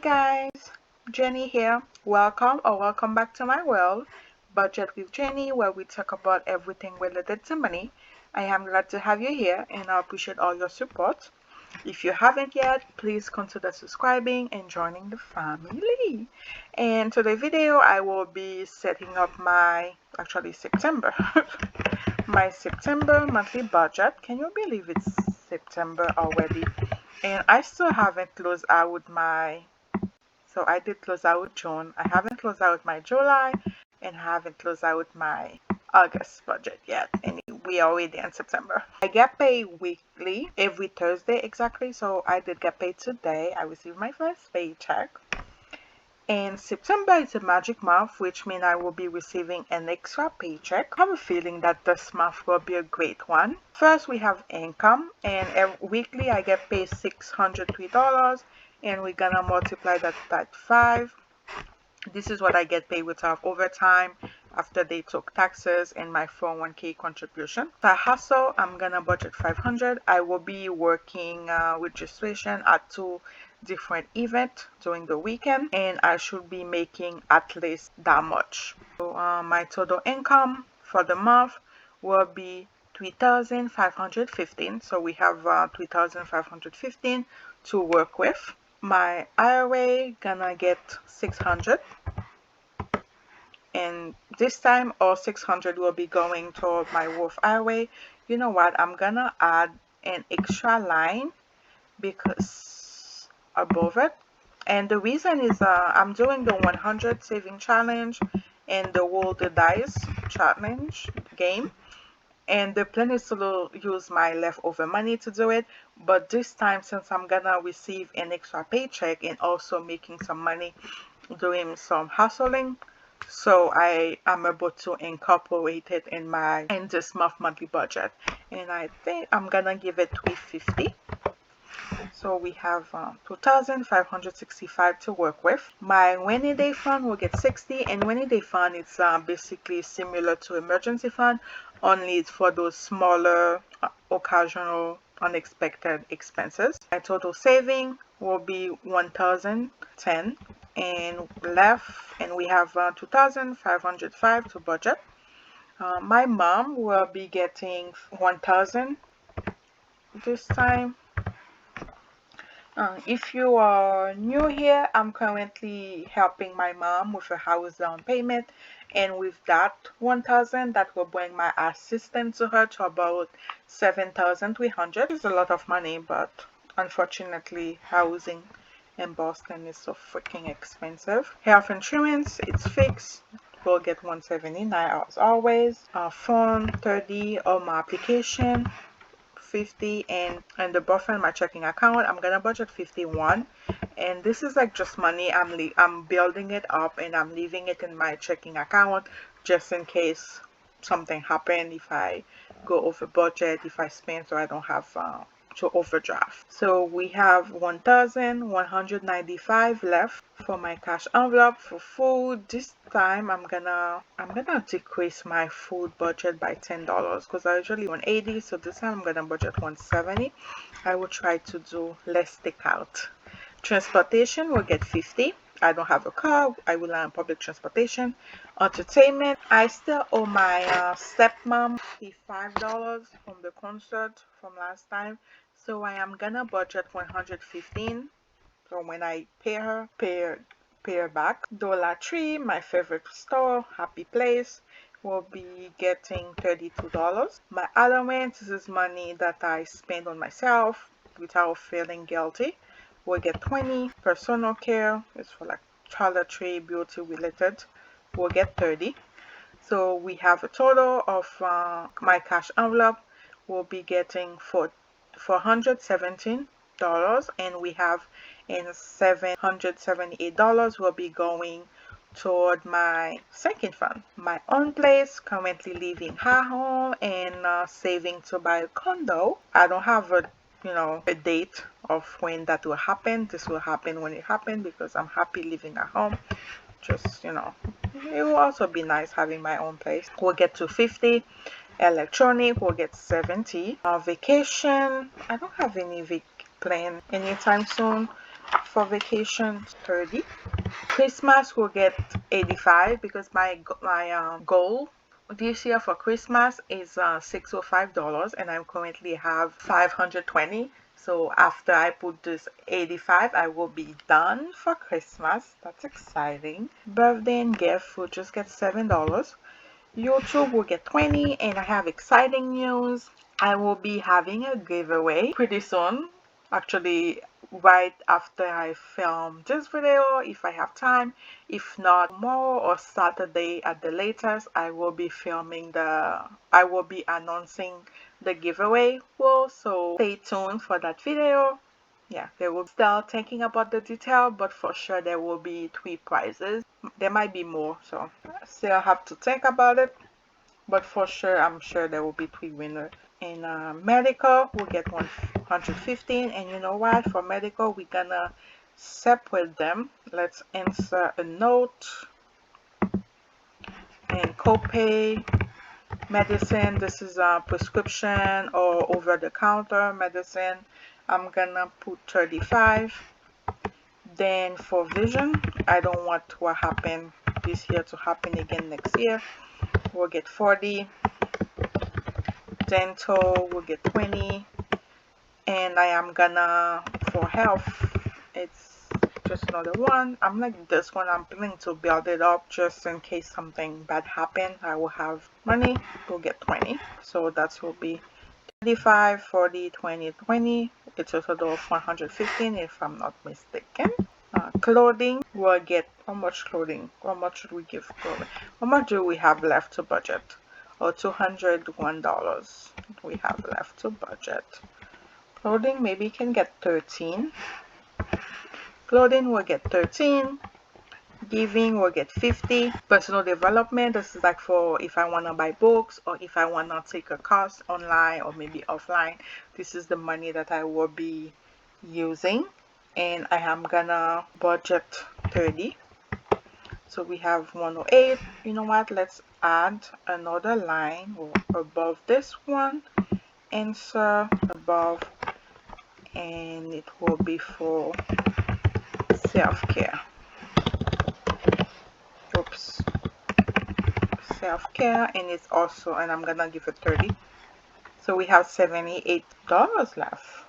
guys, Jenny here. Welcome back to my world, Budget with Jenny, where we talk about everything related to money. I am glad to have you here and I appreciate all your support. If you haven't yet, please consider subscribing and joining the family. And today's video, I will be setting up my September my September monthly budget. Can you believe it's September already? And I still haven't closed out so I did close out June. I haven't closed out my July and haven't closed out my August budget yet. And we are already in September. I get paid weekly, every Thursday exactly. So I did get paid today. I received my first paycheck. And September is a magic month, which means I will be receiving an extra paycheck. I have a feeling that this month will be a great one. First, we have income, and weekly I get paid $603, and we're gonna multiply that by 5. This is what I get paid without overtime after they took taxes and my 401k contribution. If I hustle, I'm gonna budget 500. I will be working registration at 2 different events during the weekend, and I should be making at least that much. So my total income for the month will be 3,515. So we have 3,515 to work with. My IRA gonna get 600, and this time all 600 will be going toward my Roth IRA. You know what, I'm gonna add an extra line because above it, and the reason is I'm doing the 100 saving challenge and the roll the dice challenge game, and the plan is to use my leftover money to do it. But this time, since I'm gonna receive an extra paycheck and also making some money doing some hustling, so I am able to incorporate it in this monthly budget, and I think I'm gonna give it 350. So we have 2,565 to work with. My rainy day fund will get 60, and rainy day fund is basically similar to emergency fund, only it's for those smaller occasional unexpected expenses. My total saving will be 1,010 and left, and we have 2,505 to budget. My mom will be getting 1,000 this time. If you are new here, I'm currently helping my mom with a house down payment, and with that 1,000, that will bring my assistance to her to about 7,300. It's a lot of money, but unfortunately housing in Boston is so freaking expensive. Health insurance, it's fixed. We'll get 179 as always. Phone 30, or my application 50, and the buffer in my checking account, I'm gonna budget 51. And this is like just money I'm building it up, and I'm leaving it in my checking account just in case something happen, if I go over budget, if I spend, so I don't have to overdraft. So we have 1,195 left for my cash envelope for food. This time I'm gonna decrease my food budget by $10 because I usually 180, so this time I'm gonna budget 170. I will try to do less takeout. Transportation will get 50. I don't have a car. I rely on public transportation. Entertainment, I still owe my stepmom $55 from the concert from last time, so I am gonna budget 115. So when I pay her back. Dollar Tree, my favorite store, happy place, will be getting $32. My allowance, this is money that I spend on myself without feeling guilty, will get 20. Personal care, it's for like toiletry, beauty related, will get 30. So we have a total of my cash envelope will be getting $417, and we have in $778 will be going toward my sinking fund. My own place, currently living at home and saving to buy a condo. I don't have a date of when that will happen. This will happen when it happens because I'm happy living at home. Just it will also be nice having my own place. We'll get to 50. Electronic will get 70. Vacation, I don't have any plan anytime soon. For vacation, 30. Christmas will get 85 because my goal this year for Christmas is $605 and I currently have 520. So after I put this 85, I will be done for Christmas. That's exciting. Birthday and gift will just get $7. YouTube will get 20, and I have exciting news. I will be having a giveaway pretty soon. Actually, right after I film this video, if I have time. If not, tomorrow or Saturday at the latest, I will be announcing the giveaway. Well, so stay tuned for that video. Yeah, they will still thinking about the detail, but for sure there will be 3 prizes. There might be more, so still have to think about it. But for sure, I'm sure there will be 3 winners. In medical, we'll get 115. And you know what? For medical, we're gonna separate them. Let's insert a note. And copay medicine, this is a prescription or over-the-counter medicine. I'm gonna put 35. Then for vision, I don't want what happened this year to happen again next year. We'll get 40. Dental will get 20. And I am gonna, for health, it's just another one. I'm like this one, I'm planning to build it up just in case something bad happen. I will have money. We'll get 20. So that will be 35, 40, 20, 20. It's a total of 115 if I'm not mistaken. Clothing, we'll get how much clothing? How much should we give clothing? How much do we have left to budget? Or $201 we have left to budget. Clothing maybe can get 13. Clothing will get 13. Giving will get 50. Personal development, this is like for if I want to buy books or if I want to take a course online or maybe offline. This is the money that I will be using. And I am gonna budget 30. So we have 108. You know what? Let's add another line above this one. Insert above, and it will be for self-care. Oops. Self-care, and it's also, and I'm gonna give it 30. So we have $78 left.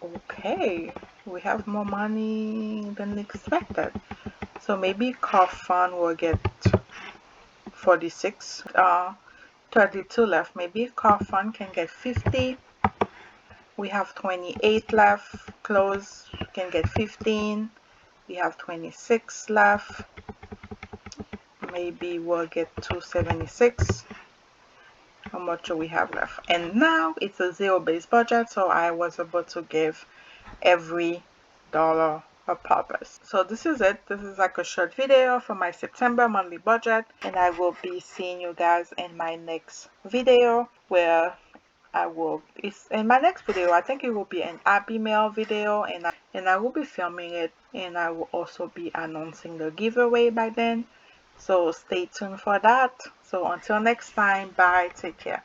Okay, we have more money than expected. So maybe car fund will get 46. 32 left. Maybe car fund can get 50. We have 28 left. Clothes can get 15. We have 26 left. Maybe we'll get 276. How much do we have left? And now it's a zero-based budget, so I was able to give every dollar a purpose. So this is it. This is like a short video for my September monthly budget, and I will be seeing you guys in my next video where in my next video, I think it will be an Happy Mail video, and I will be filming it, and I will also be announcing the giveaway by then. So stay tuned for that. So until next time, bye, take care.